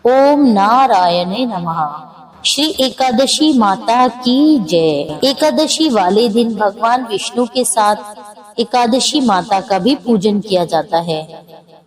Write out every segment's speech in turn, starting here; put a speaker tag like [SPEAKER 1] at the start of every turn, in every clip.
[SPEAKER 1] ओम नारायणे नमः। श्री एकादशी माता की जय। एकादशी वाले दिन भगवान विष्णु के साथ एकादशी माता का भी पूजन किया जाता है।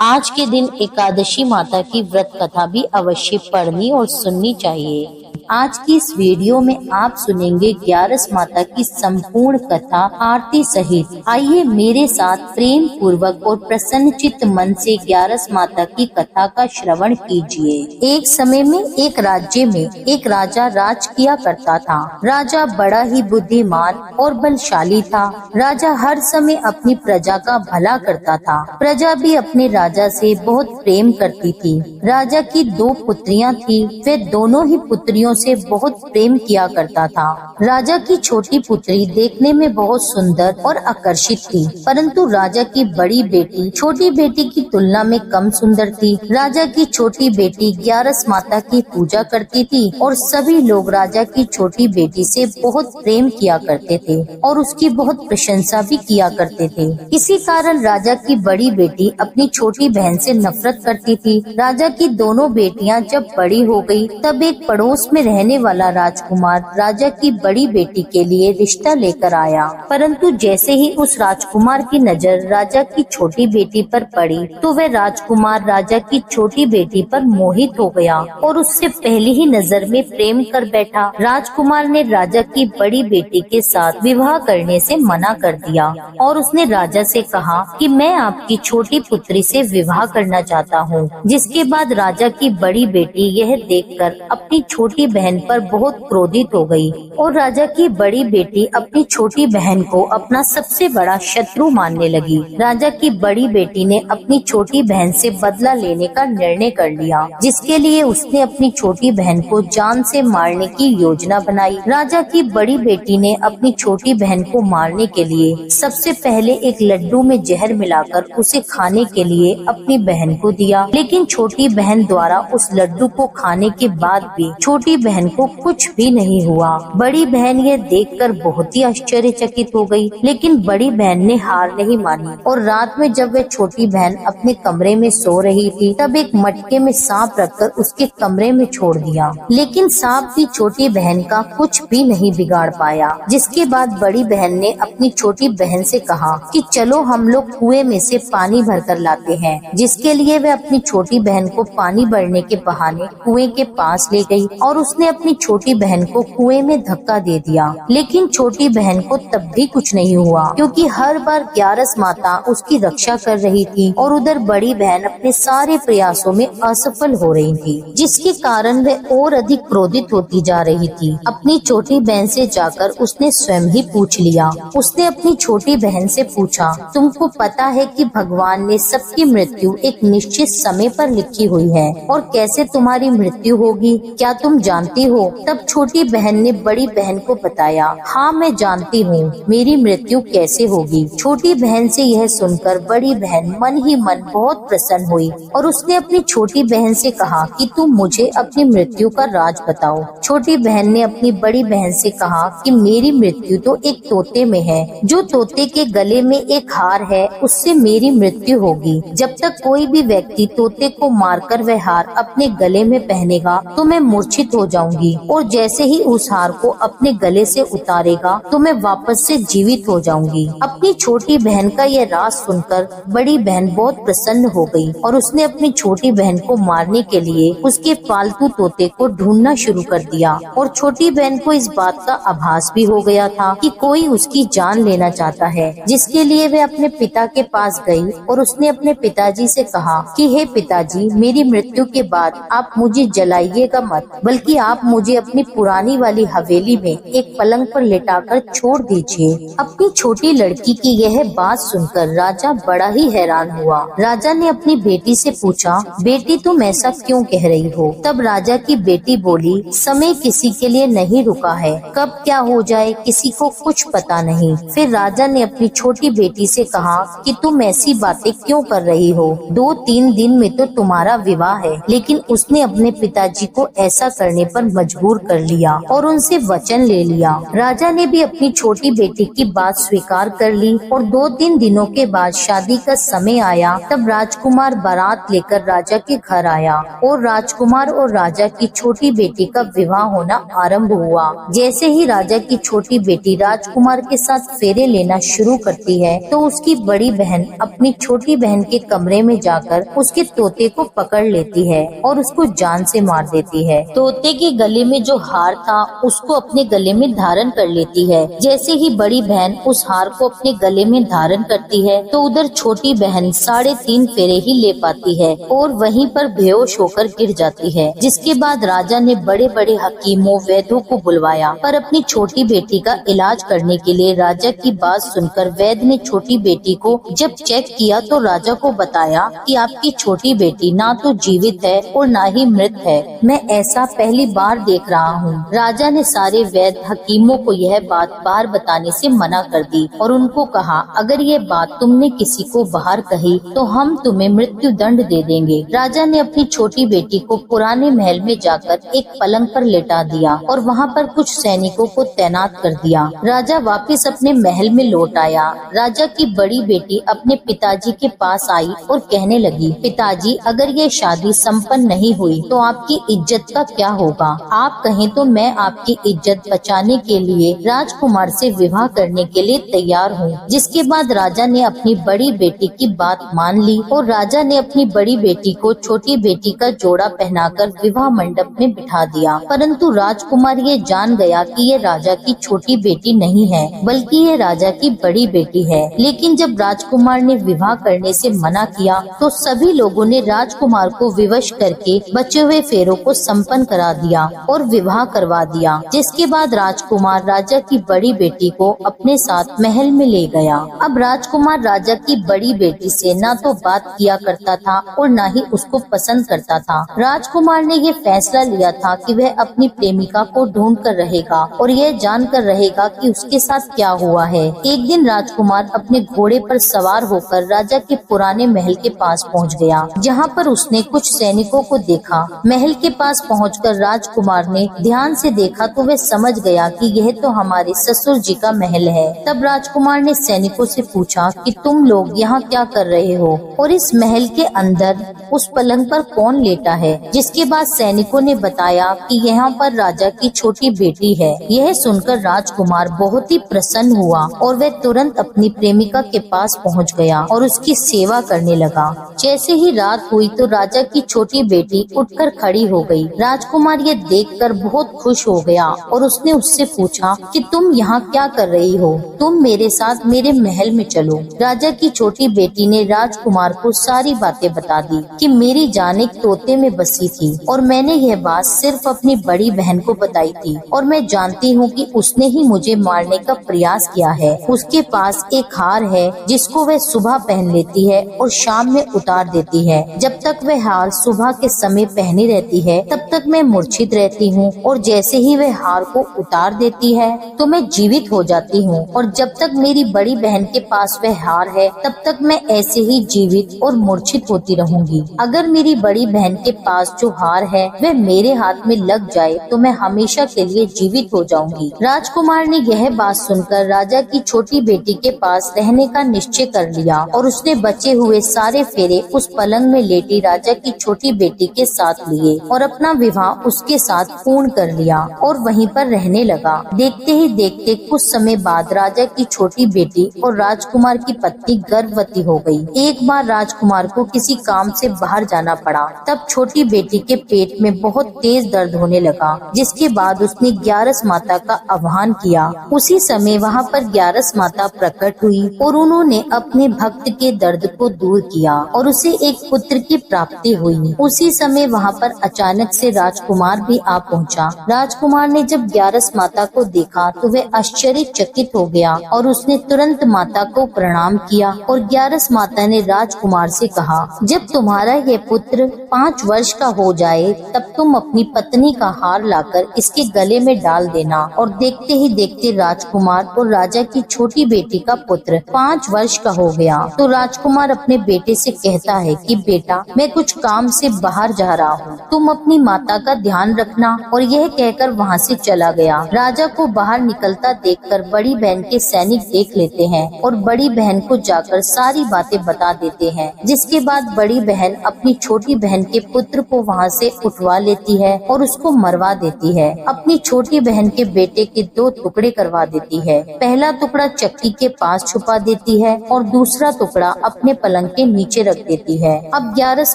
[SPEAKER 1] आज के दिन एकादशी माता की व्रत कथा भी अवश्य पढ़नी और सुननी चाहिए। आज की इस वीडियो में आप सुनेंगे ग्यारस माता की संपूर्ण कथा आरती सहित। आइए मेरे साथ प्रेम पूर्वक और प्रसन्नचित्त मन से ग्यारस माता की कथा का श्रवण कीजिए। एक समय में एक राज्य में एक राजा राज किया करता था। राजा बड़ा ही बुद्धिमान और बलशाली था। राजा हर समय अपनी प्रजा का भला करता था। प्रजा भी अपने राजा से बहुत प्रेम करती थी। राजा की 2 पुत्रियां थी। वे दोनों ही पुत्रियों से बहुत प्रेम किया करता था। राजा की छोटी पुत्री देखने में बहुत सुंदर और आकर्षित थी, परंतु राजा की बड़ी बेटी छोटी बेटी की तुलना में कम सुंदर थी। राजा की छोटी बेटी ग्यारस माता की पूजा करती थी और सभी लोग राजा की छोटी बेटी से बहुत प्रेम किया करते थे और उसकी बहुत प्रशंसा भी किया करते थे। इसी कारण राजा की बड़ी बेटी अपनी छोटी बहन से नफरत करती थी। राजा की दोनों बेटियां जब बड़ी हो गई, तब एक पड़ोस में रहने वाला राजकुमार राजा की बड़ी बेटी के लिए रिश्ता लेकर आया। परंतु जैसे ही उस राजकुमार की नजर राजा की छोटी बेटी पर पड़ी, तो वह राजकुमार राजा की छोटी बेटी पर मोहित हो गया और उससे पहली ही नजर में प्रेम कर बैठा। राजकुमार ने राजा की बड़ी बेटी के साथ विवाह करने से मना कर दिया और उसने राजा से कहा कि मैं आपकी छोटी पुत्री से विवाह करना चाहता हूँ। जिसके बाद राजा की बड़ी बेटी यह देखकर अपनी छोटी बहन पर बहुत क्रोधित हो गई और राजा की बड़ी बेटी अपनी छोटी बहन को अपना सबसे बड़ा शत्रु मानने लगी। राजा की बड़ी बेटी ने अपनी छोटी बहन से बदला लेने का निर्णय कर लिया, जिसके लिए उसने अपनी छोटी बहन को जान से मारने की योजना बनाई। राजा की बड़ी बेटी ने अपनी छोटी बहन को मारने के लिए सबसे पहले एक लड्डू में जहर मिलाकर उसे खाने के लिए अपनी बहन को दिया, लेकिन छोटी बहन द्वारा उस लड्डू को खाने के बाद भी छोटी बहन को कुछ भी नहीं हुआ। बड़ी बहन ये देखकर बहुत ही आश्चर्यचकित हो गई, लेकिन बड़ी बहन ने हार नहीं मानी और रात में जब वह छोटी बहन अपने कमरे में सो रही थी, तब एक मटके में सांप रखकर उसके कमरे में छोड़ दिया, लेकिन सांप भी छोटी बहन का कुछ भी नहीं बिगाड़ पाया। जिसके बाद बड़ी बहन ने अपनी छोटी बहन से कहा कि चलो हम लोग कुएं में से पानी भरकर लाते हैं। जिसके लिए वह अपनी छोटी बहन को पानी भरने के बहाने कुएं के पास ले गई और उसने अपनी छोटी बहन को कुएं में धक्का दे दिया, लेकिन छोटी बहन को तब भी कुछ नहीं हुआ, क्योंकि हर बार ग्यारस माता उसकी रक्षा कर रही थी और उधर बड़ी बहन अपने सारे प्रयासों में असफल हो रही थी, जिसके कारण वह और अधिक क्रोधित होती जा रही थी। अपनी छोटी बहन से जाकर उसने स्वयं ही पूछ लिया। उसने अपनी छोटी बहन से पूछा, तुमको पता है कि भगवान ने सबकी मृत्यु एक निश्चित समय पर लिखी हुई है और कैसे तुम्हारी मृत्यु होगी, क्या तुम जानती हो? तब छोटी बहन ने बड़ी बहन को बताया, हाँ मैं जानती हूँ मेरी मृत्यु कैसे होगी। छोटी बहन से यह सुनकर बड़ी बहन मन ही मन बहुत प्रसन्न हुई और उसने अपनी छोटी बहन से कहा कि तुम मुझे अपनी मृत्यु का राज बताओ। छोटी बहन ने अपनी बड़ी बहन से कहा कि मेरी मृत्यु तो एक तोते में है। जो तोते के गले में एक हार है, उससे मेरी मृत्यु होगी। जब तक कोई भी व्यक्ति तोते को मारकर वह हार अपने गले में पहनेगा तो मैं मूर्छित हो जाऊंगी, और जैसे ही उस हार को अपने गले से उतारेगा तो मैं वापस से जीवित हो जाऊंगी। अपनी छोटी बहन का यह राज सुनकर बड़ी बहन बहुत प्रसन्न हो गई और उसने अपनी छोटी बहन को मारने के लिए उसके पालतू तोते को ढूंढना शुरू कर दिया। और छोटी बहन को इस बात का आभास भी हो गया था कि कोई उसकी जान लेना चाहता है, जिसके लिए वह अपने पिता के पास गई और उसने अपने पिताजी से कहा कि हे पिताजी, मेरी मृत्यु के बाद आप मुझे जलाइएगा मत, बल्कि आप मुझे अपनी पुरानी वाली हवेली में एक पलंग पर लेटाकर छोड़ दीजिए। अपनी छोटी लड़की की यह बात सुनकर राजा बड़ा ही हैरान हुआ। राजा ने अपनी बेटी से पूछा, बेटी तुम ऐसा क्यों कह रही हो? तब राजा की बेटी बोली, समय किसी के लिए नहीं रुका है, कब क्या हो जाए किसी को कुछ पता नहीं। फिर राजा ने अपनी छोटी बेटी से कहा कि तुम ऐसी बातें क्यों कर रही हो? 2-3 दिन में तो तुम्हारा विवाह है। लेकिन उसने अपने पिताजी को ऐसा करने करने पर मजबूर कर लिया और उनसे वचन ले लिया। राजा ने भी अपनी छोटी बेटी की बात स्वीकार कर ली और 2-3 दिनों के बाद शादी का समय आया। तब राजकुमार बारात लेकर राजा के घर आया और राजकुमार और राजा की छोटी बेटी का विवाह होना आरंभ हुआ। जैसे ही राजा की छोटी बेटी राजकुमार के साथ फेरे लेना शुरू करती है तो उसकी बड़ी बहन अपनी छोटी बहन के कमरे में जाकर उसके तोते को पकड़ लेती है और उसको जान से मार देती है। तोते के गले में जो हार था उसको अपने गले में धारण कर लेती है। जैसे ही बड़ी बहन उस हार को अपने गले में धारण करती है तो उधर छोटी बहन 3.5 फेरे ही ले पाती है और वहीं पर बेहोश होकर गिर जाती है। जिसके बाद राजा ने बड़े बड़े हकीमों वैद्यों को बुलवाया, पर अपनी छोटी बेटी का इलाज करने के लिए राजा की बात सुनकर वैद्य ने छोटी बेटी को जब चेक किया तो राजा को बताया कि आपकी छोटी बेटी ना तो जीवित है और ना ही मृत है। मैं ऐसा पहली बार देख रहा हूँ। राजा ने सारे वैद्य हकीमों को यह बात बाहर बताने से मना कर दी और उनको कहा, अगर ये बात तुमने किसी को बाहर कही तो हम तुम्हें मृत्यु दंड दे देंगे। राजा ने अपनी छोटी बेटी को पुराने महल में जाकर एक पलंग पर लेटा दिया और वहाँ पर कुछ सैनिकों को तैनात कर दिया। राजा वापस अपने महल में लौट आया। राजा की बड़ी बेटी अपने पिताजी के पास आई और कहने लगी, पिताजी, अगर ये शादी संपन्न नहीं हुई तो आपकी इज्जत का क्या होगा? आप कहें तो मैं आपकी इज्जत बचाने के लिए राजकुमार से विवाह करने के लिए तैयार हूँ। जिसके बाद राजा ने अपनी बड़ी बेटी की बात मान ली और राजा ने अपनी बड़ी बेटी को छोटी बेटी का जोड़ा पहनाकर विवाह मंडप में बिठा दिया। परंतु राजकुमार ये जान गया कि ये राजा की छोटी बेटी नहीं है बल्कि ये राजा की बड़ी बेटी है। लेकिन जब राजकुमार ने विवाह करने से मना किया तो सभी लोगों ने राजकुमार को विवश करके बचे हुए फेरों को संपन्न करा दिया और विवाह करवा दिया। जिसके बाद राजकुमार राजा की बड़ी बेटी को अपने साथ महल में ले गया। अब राजकुमार राजा की बड़ी बेटी से न तो बात किया करता था और न ही उसको पसंद करता था। राजकुमार ने ये फैसला लिया था कि वह अपनी प्रेमिका को ढूंढ कर रहेगा और यह जान कर रहेगा कि उसके साथ क्या हुआ है। एक दिन राजकुमार अपने घोड़े पर सवार होकर राजा के पुराने महल के पास पहुंच गया, जहां पर उसने कुछ सैनिकों को देखा। महल के पास पहुंचकर राजकुमार ने ध्यान से देखा तो वह समझ गया कि यह तो हमारे ससुर जी का महल है। तब राजकुमार ने सैनिकों से पूछा कि तुम लोग यहाँ क्या कर रहे हो और इस महल के अंदर उस पलंग पर कौन लेटा है? जिसके बाद सैनिकों ने बताया कि यहाँ पर राजा की छोटी बेटी है। यह सुनकर राजकुमार बहुत ही प्रसन्न हुआ और वह तुरंत अपनी प्रेमिका के पास पहुँच गया और उसकी सेवा करने लगा। जैसे ही रात हुई तो राजा की छोटी बेटी उठकर खड़ी हो गई। राजकुमार ये देखकर बहुत खुश हो गया और उसने उससे पूछा कि तुम यहाँ क्या कर रही हो? तुम मेरे साथ मेरे महल में चलो। राजा की छोटी बेटी ने राजकुमार को सारी बातें बता दी कि मेरी जान एक तोते में बसी थी और मैंने यह बात सिर्फ अपनी बड़ी बहन को बताई थी और मैं जानती हूँ कि उसने ही मुझे मारने का प्रयास किया है। उसके पास एक हार है जिसको वह सुबह पहन लेती है और शाम में उतार देती है। जब तक वह हार सुबह के समय पहनी रहती है तब तक मैं मूर्छित रहती हूँ और जैसे ही वह हार को उतार देती है तो मैं जीवित हो जाती हूँ और जब तक मेरी बड़ी बहन के पास वह हार है तब तक मैं ऐसे ही जीवित और मूर्छित होती रहूंगी। अगर मेरी बड़ी बहन के पास जो हार है वह मेरे हाथ में लग जाए तो मैं हमेशा के लिए जीवित हो जाऊंगी। राजकुमार ने यह बात सुनकर राजा की छोटी बेटी के पास रहने का निश्चय कर लिया और उसने बचे हुए सारे फेरे उस पलंग में लेटी राजा की छोटी बेटी के साथ लिए और अपना विवाह उसके साथ पूर्ण कर लिया और वहीं पर रहने लगा। देखते ही देखते कुछ समय बाद राजा की छोटी बेटी और राजकुमार की पत्नी गर्भवती हो गई। एक बार राजकुमार को किसी काम से बाहर जाना पड़ा। तब छोटी बेटी के पेट में बहुत तेज दर्द होने लगा, जिसके बाद उसने ग्यारस माता का आह्वान किया। उसी समय वहाँ पर ग्यारस माता प्रकट हुई और उन्होंने अपने भक्त के दर्द को दूर किया और उसे एक पुत्र की प्राप्ति हुई। उसी समय वहाँ पर अचानक से राजकुमार भी आ पहुँचा। राजकुमार ने जब ग्यारस माता को देखा तो वह आश्चर्यचकित हो गया और उसने तुरंत माता को प्रणाम किया और ग्यारस माता ने राजकुमार से कहा, जब तुम्हारा ये पुत्र 5 वर्ष का हो जाए तब तुम अपनी पत्नी का हार लाकर इसके गले में डाल देना। और देखते ही देखते राजकुमार और राजा की छोटी बेटी का पुत्र 5 वर्ष का हो गया। तो राजकुमार अपने बेटे से कहता है कि बेटा, मैं कुछ काम से बाहर जा रहा हूँ, तुम अपनी माता का ध्यान ध्यान रखना। और यह कहकर वहाँ से चला गया। राजा को बाहर निकलता देखकर बड़ी बहन के सैनिक देख लेते हैं और बड़ी बहन को जाकर सारी बातें बता देते हैं। जिसके बाद बड़ी बहन अपनी छोटी बहन के पुत्र को वहाँ से उठवा लेती है और उसको मरवा देती है। अपनी छोटी बहन के बेटे के 2 टुकड़े करवा देती है। पहला टुकड़ा चक्की के पास छुपा देती है और दूसरा टुकड़ा अपने पलंग के नीचे रख देती है। अब ग्यारस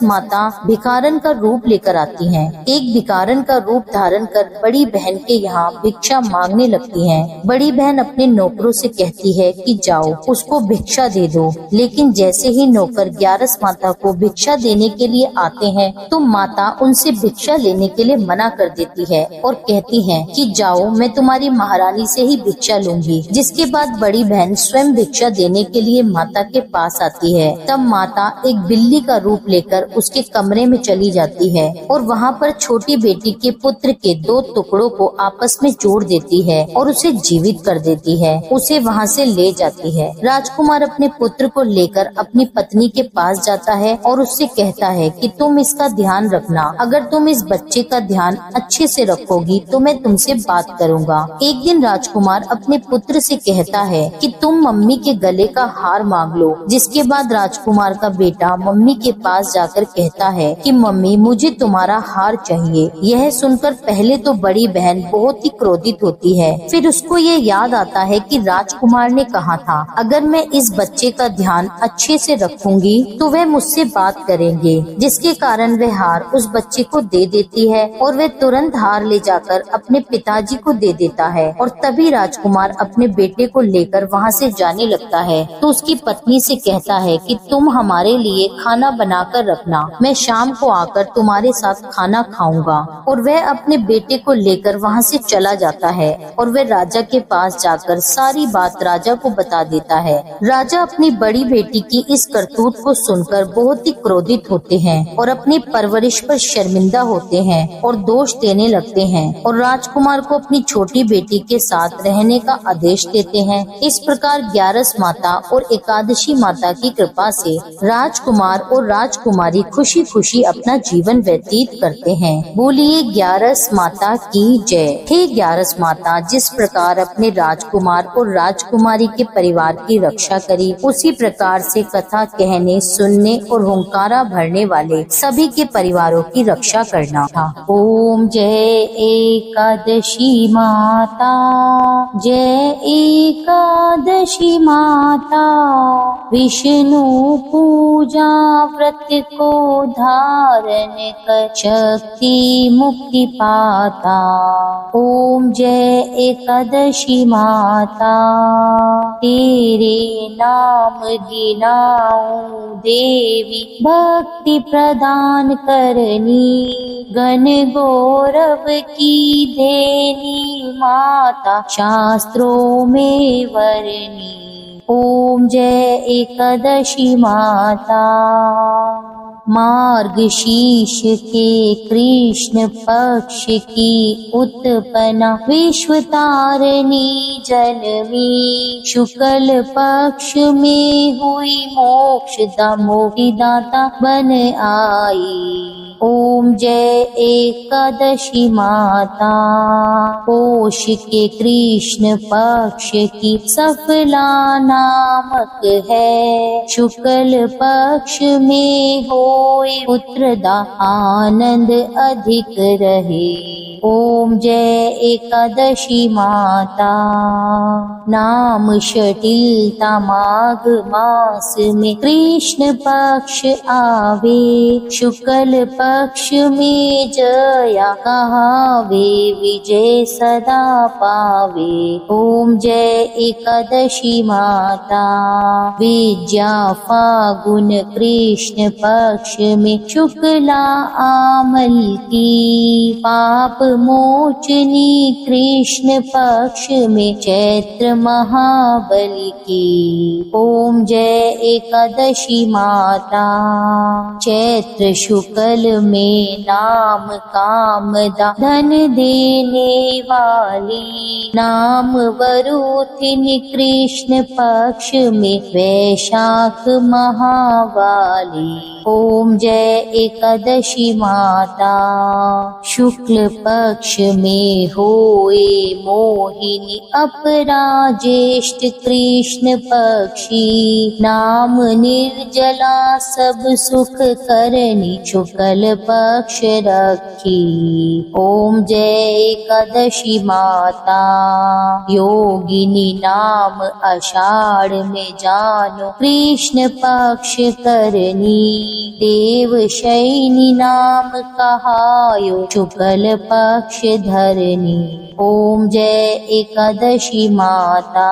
[SPEAKER 1] माता भिखारन का रूप लेकर आती हैं। एक भिखारन का रूप धारण कर बड़ी बहन के यहाँ भिक्षा मांगने लगती हैं। बड़ी बहन अपने नौकरों से कहती है कि जाओ उसको भिक्षा दे दो। लेकिन जैसे ही नौकर ग्यारस माता को भिक्षा देने के लिए आते हैं तो माता उनसे भिक्षा लेने के लिए मना कर देती है और कहती है कि जाओ मैं तुम्हारी महारानी से ही भिक्षा लूंगी। जिसके बाद बड़ी बहन स्वयं भिक्षा देने के लिए माता के पास आती है। तब माता एक बिल्ली का रूप लेकर उसके कमरे में चली जाती है और वहाँ पर छोटी बेटी के पुत्र के 2 टुकड़ों को आपस में जोड़ देती है और उसे जीवित कर देती है। उसे वहाँ से ले जाती है। राजकुमार अपने पुत्र को लेकर अपनी पत्नी के पास जाता है और उससे कहता है कि तुम इसका ध्यान रखना। अगर तुम इस बच्चे का ध्यान अच्छे से रखोगी तो मैं तुमसे बात करूँगा। एक दिन राजकुमार अपने पुत्र से कहता है कि तुम मम्मी के गले का हार मांग लो। जिसके बाद राजकुमार का बेटा मम्मी के पास जाकर कहता है कि मम्मी मुझे तुम्हारा हार चाहिए। यह सुनकर पहले तो बड़ी बहन बहुत ही क्रोधित होती है। फिर उसको ये याद आता है कि राजकुमार ने कहा था अगर मैं इस बच्चे का ध्यान अच्छे से रखूंगी तो वह मुझसे बात करेंगे। जिसके कारण वह हार उस बच्चे को दे देती है और वह तुरंत हार ले जाकर अपने पिताजी को दे देता है। और तभी राजकुमार अपने बेटे को लेकर वहाँ से जाने लगता है तो उसकी पत्नी से कहता है कि तुम हमारे लिए खाना बनाकर रखना, मैं शाम को आकर तुम्हारे साथ खाना खाऊंगा। और वह अपने बेटे को लेकर वहाँ से चला जाता है और वह राजा के पास जाकर सारी बात राजा को बता देता है। राजा अपनी बड़ी बेटी की इस करतूत को सुनकर बहुत ही क्रोधित होते हैं और अपनी परवरिश पर शर्मिंदा होते हैं और दोष देने लगते हैं और राजकुमार को अपनी छोटी बेटी के साथ रहने का आदेश देते हैं। इस प्रकार ग्यारस माता और एकादशी माता की कृपा से राजकुमार और राजकुमारी खुशी खुशी अपना जीवन व्यतीत करते हैं। बोलिए ग्यारस माता की जय। हे ग्यारस माता, जिस प्रकार अपने राजकुमार और राजकुमारी के परिवार की रक्षा करी, उसी प्रकार से कथा कहने, सुनने और हुंकारा भरने वाले सभी के परिवारों की रक्षा करना था। ओम जय एकादशी माता, जय एकादशी माता। विष्णु पूजा व्रत को धारण कर शक्ति मुक्ति पाता। ओम जय एकादशी माता, तेरे नाम गिनाऊं देवी, भक्ति प्रदान करनी, गण गौरव की देनी माता, शास्त्रों में वरनी। ओम जय एकादशी माता। मार्गशीर्ष के कृष्ण पक्ष की उत्पन्ना, विश्व तारिणी जन्मी, शुक्ल पक्ष में हुई मोक्षदा, मोक्षदाता बन आई। ओम जय एकादशी माता। पोष के कृष्ण पक्ष की सफला नामक है, शुक्ल पक्ष में होए पुत्रदा, आनंद अधिक रहे। ओम जय एकादशी माता। नाम शटिलता माघ मास में कृष्ण पक्ष आवे, शुक्ल पक्ष में जया कहावे, विजय सदा पावे। ओम जय एकादशी माता। विद्या फागुन कृष्ण पक्ष में शुक्ला आमल की, पाप मोचनी कृष्ण पक्ष में चैत्र महाबली की। ओम जय एकादशी माता। चैत्र शुक्ल में नाम कामदा, धन देने वाली, नाम वरुथिनी कृष्ण पक्ष में वैशाख महावाली। ओम ओम जय एकादशी माता। शुक्ल पक्ष में होए मोहिनी अपरा ज्येष्ठ कृष्ण पक्षी, नाम निर्जला सब सुख करनी शुक्ल पक्ष रखी। ओम जय एकादशी माता। योगिनी नाम आषाढ़ में जानो कृष्ण पक्ष करनी, देवशयनी नाम कहायो शुक्ल पक्ष धरनी। ओम जय एकादशी माता।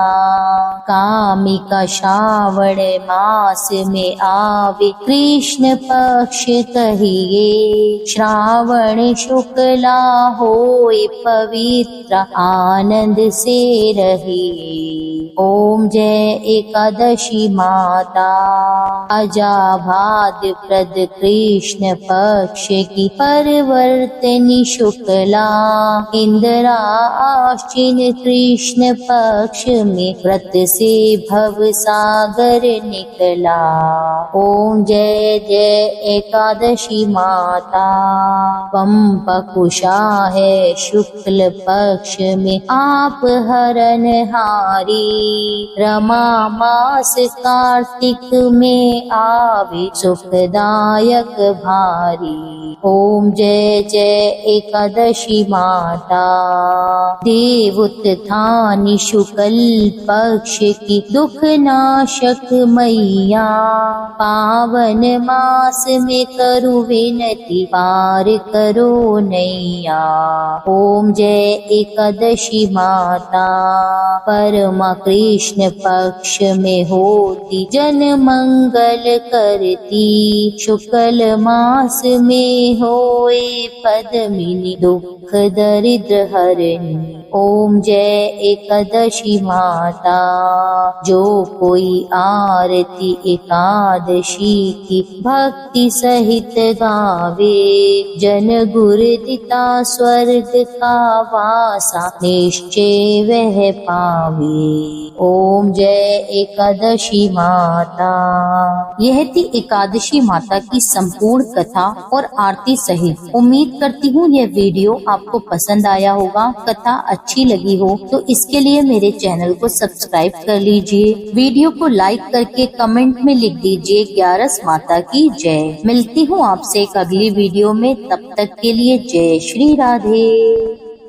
[SPEAKER 1] कामिका श्रावण मास में आवे कृष्ण पक्ष कहिए, श्रावण शुक्ला होए पवित्र आनंद से रहिए। ओम जय एकादशी माता। अजाभाद प्रद कृष्ण पक्ष की परवर्तनी शुक्ला, इंदिरा आश्विन कृष्ण पक्ष में व्रत से भव सागर निकला। ओम जय जय एकादशी माता। पंपकुशा है शुक्ल पक्ष में आप हरनहारी, रमा मास कार्तिक में आवे सुखदायक भारी। ओम जय जय एकादशी माता। देवोत्थानी शुक्ल पक्ष की दुख नाशक मैया, पावन मास में करू विनती पार करो नैया। ओम जय एकादशी माता। परमा कृष्ण पक्ष में होती जन मंगल करती, शुक्ल मास में होए पद्मिनी दुख दरिद्र हरणी। ओम जय एकादशी माता। जो कोई आरती एकादशी की भक्ति सहित गावे, जन गुरुदिता स्वर्ग का वासा निश्चय वह पावे। ओम जय एकादशी माता। यह थी एकादशी माता की संपूर्ण कथा और आरती सहित। उम्मीद करती हूँ यह वीडियो आपको पसंद आया होगा। कथा अच्छी लगी हो तो इसके लिए मेरे चैनल को सब्सक्राइब कर लीजिए। वीडियो को लाइक करके कमेंट में लिख दीजिए 11 माता की जय। मिलती हूँ आपसे एक अगली वीडियो में, तब तक के लिए जय श्री राधे।